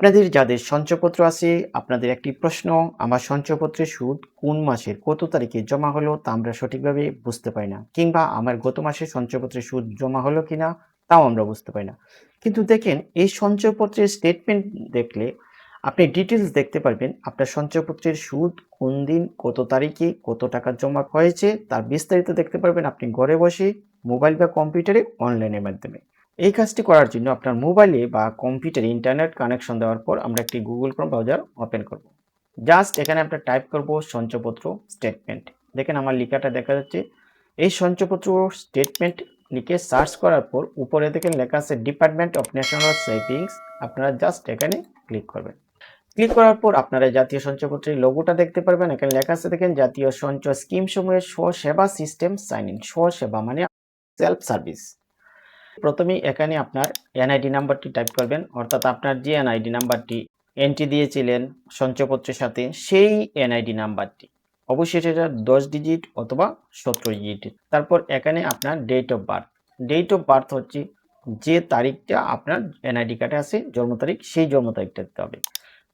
আপনাদের যাদের সঞ্চয়পত্র আছে, আপনাদের একটি প্রশ্ন, আমার সঞ্চয়পত্রের সুদ কোন মাসের কত তারিখে জমা হলো তা আমরা সঠিকভাবে বুঝতে পারি না। কিংবা আমার গত মাসের সঞ্চয়পত্রের সুদ জমা হলো কিনা তাও আমরা বুঝতে পারি না। কিন্তু দেখেন এই সঞ্চয়পত্রের স্টেটমেন্ট দেখলে আপনি ডিটেইলস দেখতে পারবেন আপনার সঞ্চয়পত্রের সুদ কোন দিন, কত তারিখে, কত টাকা জমা হয়েছে তার বিস্তারিত দেখতে পারবেন আপনি ঘরে বসে মোবাইল বা কম্পিউটারে অনলাইনের মাধ্যমে। এই কাজটি করার জন্য আপনার মোবাইলে বা কম্পিউটারে ইন্টারনেট কানেকশন দেওয়ার পর আমরা একটি গুগল ক্রোম ব্রাউজার ওপেন করব। জাস্ট এখানে আমরা টাইপ করব সঞ্চয়পত্র স্টেটমেন্ট। দেখেন আমার লেখাটা দেখা যাচ্ছে। এই সঞ্চয়পত্র স্টেটমেন্ট লিখে সার্চ করার পর উপরে দেখেন লেখা আছে ডিপার্টমেন্ট অফ ন্যাশনাল সেভিংস। আপনারা জাস্ট এখানে ক্লিক করবেন। ক্লিক করার পর আপনারা জাতীয় সঞ্চয়পত্রের লোগোটা দেখতে পারবেন। এখানে লেখা আছে দেখেন জাতীয় সঞ্চয় স্কিম সমূহের স্বসেবা সিস্টেম সাইন ইন। স্বসেবা মানে সেলফ সার্ভিস। প্রথমেই এখানে আপনার এনআইডি নাম্বারটি টাইপ করবেন, অর্থাৎ আপনার যে এনআইডি নাম্বারটি এন্ট্রি দিয়েছিলেন সঞ্চয়পত্রের সাথে সেই এনআইডি নাম্বারটি অবশ্যই সেটা 10 ডিজিট অথবা 17 ডিজিট। তারপর এখানে আপনার date of birth. Date of birth হচ্ছে যে তারিখটা আপনার এনআইডি কার্ডে আছে জন্ম তারিখ, সেই জন্ম তারিখটা দিতে হবে।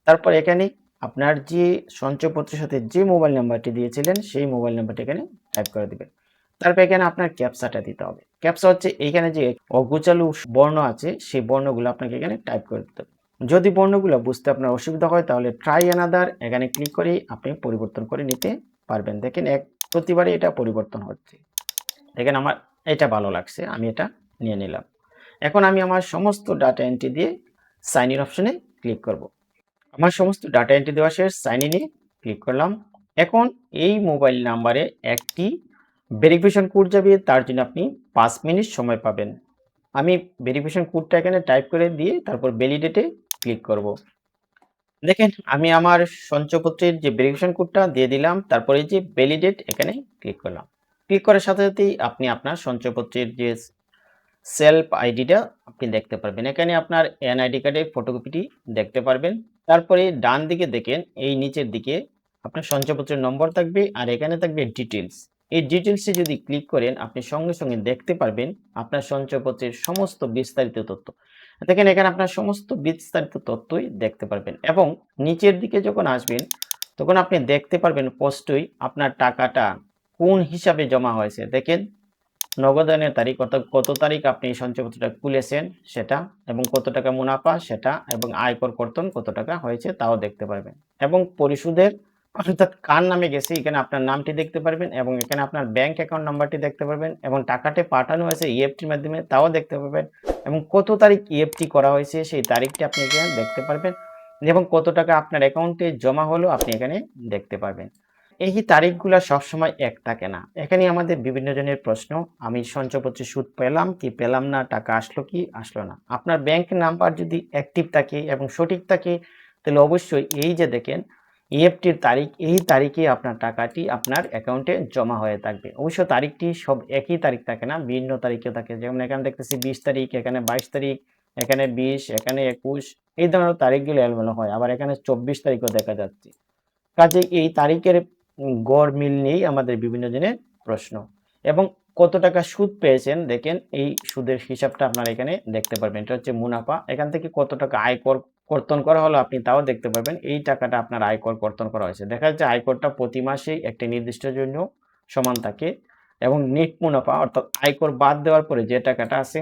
তারপর এখানে আপনার যে সঞ্চয়পত্রের সাথে যে মোবাইল নাম্বারটি দিয়েছিলেন সেই মোবাইল নাম্বারটি এখানে টাইপ করে দিবেন। তারপর এখানে আপনার ক্যাপচাটা দিতে হবে। ক্যাপচা হচ্ছে এইখানে যে অগোছালো বর্ণ আছে সেই বর্ণগুলো আপনাকে এখানে টাইপ করে দিতে হবে। যদি বর্ণগুলো বুঝতে আপনার অসুবিধা হয় তাহলে ট্রাই অ্যানাদার এখানে ক্লিক করে আপনি পরিবর্তন করে নিতে পারবেন। দেখেন প্রতিবারে এটা পরিবর্তন হচ্ছে। দেখেন আমার এটা ভালো লাগছে, আমি এটা নিয়ে নিলাম। এখন আমি আমার সমস্ত ডাটা এন্ট্রি দিয়ে সাইন ইন অপশনে ক্লিক করব। আমার সমস্ত ডাটা এন্ট্রি দেওয়া শেষ, সাইন ইনে ক্লিক করলাম। এখন এই মোবাইল নাম্বারে একটি ভেরিফিকেশন কোড যাবে, তার জন্য আপনি 5 মিনিট সময় পাবেন। আমি ভেরিফিকেশন কোডটা এখানে টাইপ করে দিয়ে তারপর ভ্যালিডেটে ক্লিক করব। দেখেন আমি আমার সঞ্চয়পত্রের যে ভেরিফিকেশন কোডটা দিয়ে দিলাম, তারপরে যে ভ্যালিডেট এখানে ক্লিক করলাম। ক্লিক করার সাথে সাথেই আপনি আপনার সঞ্চয়পত্রের যে সেলফ আইডিটা আপনি দেখতে পারবেন। এখানে আপনার এনআইডি কার্ডের ফটোকপিটি দেখতে পারবেন। তারপরে ডান দিকে দেখেন এই নিচের দিকে আপনার সঞ্চয়পত্রের নম্বর থাকবে আর এখানে থাকবে ডিটেলস। এই ডিটেলসে যদি ক্লিক করেন আপনি সঙ্গে সঙ্গে দেখতে পারবেন আপনার সঞ্চয়পত্রের সমস্ত বিস্তারিত তথ্য। দেখেন এখানে আপনার সমস্ত বিস্তারিত তথ্যই দেখতে পারবেন এবং নিচের দিকে যখন আসবেন তখন আপনি দেখতে পারবেন স্পষ্টই আপনার টাকাটা কোন হিসাবে জমা হয়েছে। দেখেন নগদানের তারিখ, অর্থাৎ কত তারিখ আপনি এই সঞ্চয়পত্রটা খুলেছেন সেটা, এবং কত টাকা মুনাফা সেটা, এবং আয়কর কর্তন কত টাকা হয়েছে তাও দেখতে পারবেন। এবং পরিশোধের অর্থাৎ কার নামে গেছে এখানে আপনার নামটি দেখতে পারবেন এবং এখানে আপনার ব্যাংক অ্যাকাউন্ট নাম্বারটি দেখতে পারবেন এবং টাকাটি পাঠানো হয়েছে ইএফটির মাধ্যমে তাও দেখতে পারবেন এবং কত তারিখ ইএফটি করা হয়েছে সেই তারিখটি আপনি এখানে দেখতে পারবেন এবং কত টাকা আপনার অ্যাকাউন্টে জমা হলো আপনি এখানে দেখতে পারবেন। এই তারিখগুলা সবসময় এক থাকে না। এখানে আমাদের বিভিন্ন জনের প্রশ্ন, আমি সঞ্চয়পত্রে সুদ পেলাম কি পেলাম না, টাকা আসলো কি আসলো না। আপনার ব্যাংক নাম্বার যদি অ্যাক্টিভ থাকে এবং সঠিক থাকে তাহলে অবশ্যই এই যে দেখেন ইএফটির তারিখ, এই তারিখে আপনার টাকাটি আপনার অ্যাকাউন্টে জমা হয়ে থাকবে। অবশ্য তারিখটি সব একই তারিখ থাকে না, ভিন্ন তারিখেও থাকে। যেমন এখানে দেখতেছি 20 তারিখ, এখানে 22 তারিখ, এখানে 20, এখানে 21, এই ধরনের তারিখগুলো এলোমেলো হয়। আবার এখানে 24 তারিখও দেখা যাচ্ছে। কাজেই এই তারিখের গড় মিল নিয়েই আমাদের বিভিন্ন জনের প্রশ্ন। এবং কত টাকা সুদ পেয়েছেন দেখেন এই সুদের হিসাবটা আপনারা এখানে দেখতে পারবেন। এটা হচ্ছে মুনাফা। এখান থেকে কত টাকা আয়কর কর্তন করা হলো আপনি তাও দেখতে পারবেন। এই টাকাটা আপনার আয়কর কর্তন করা হয়েছে। দেখা যাচ্ছে আয়করটা প্রতি মাসেই একটি নির্দিষ্ট জন্য সমান থাকে এবং নেট মুনাফা অর্থাৎ আয়কর বাদ দেওয়ার পরে যে টাকাটা আছে,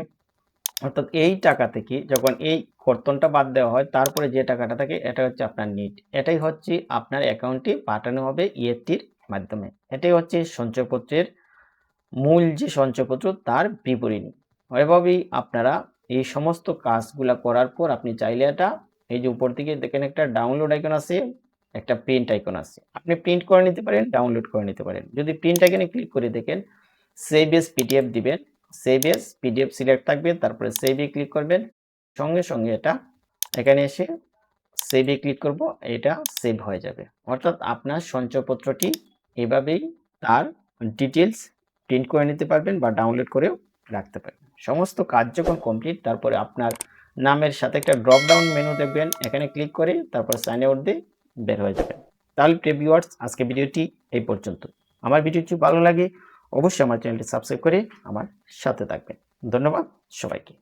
অর্থাৎ এই টাকা থেকে যখন এই কর্তনটা বাদ দেওয়া হয় তারপরে যে টাকাটা থাকে এটা হচ্ছে আপনার নিট। এটাই হচ্ছে আপনার অ্যাকাউন্টে পাঠানো হবে ইএফটির মাধ্যমে। এটাই হচ্ছে সঞ্চয়পত্রের মূল যে সঞ্চয়পত্র তার বিবরণী। এভাবেই আপনারা এই সমস্ত কাজগুলা করার পর আপনি চাইলে এটা এই যে উপর দিকে দেখেন একটা ডাউনলোড আইকন আছে, একটা প্রিন্ট আইকন আছে। আপনি প্রিন্ট করে নিতে পারেন, ডাউনলোড করে নিতে পারেন। যদি প্রিন্ট আইকনে ক্লিক করে দেখেন সেভ এজ পিডিএফ দিবেন, সেভ এজ পিডিএফ সিলেক্ট থাকবে, তারপরে সেভ এ ক্লিক করবেন। সঙ্গে সঙ্গে এটা এখানে এসে সেভ এ ক্লিক করব, এটা সেভ হয়ে যাবে। অর্থাৎ আপনার সঞ্চয়পত্রটি এভাবেই তার ডিটেলস প্রিন্ট করে নিতে পারবেন বা ডাউনলোড করেও রাখতে পারবেন। সমস্ত কাজ যখন কমপ্লিট তারপরে আপনার নামের সাথে একটা ড্রপ ডাউন মেনু দেখবেন, এখানে ক্লিক করে তারপর সাইন আউট দিয়ে বের হয়ে যাবেন। তাহলে প্রিয় ভিউয়ার্স আজকে ভিডিওটি এই পর্যন্ত। আমার ভিডিওটি ভালো লাগে অবশ্যই আমার চ্যানেলটি সাবস্ক্রাইব করে আমার সাথে থাকবেন। ধন্যবাদ সবাইকে।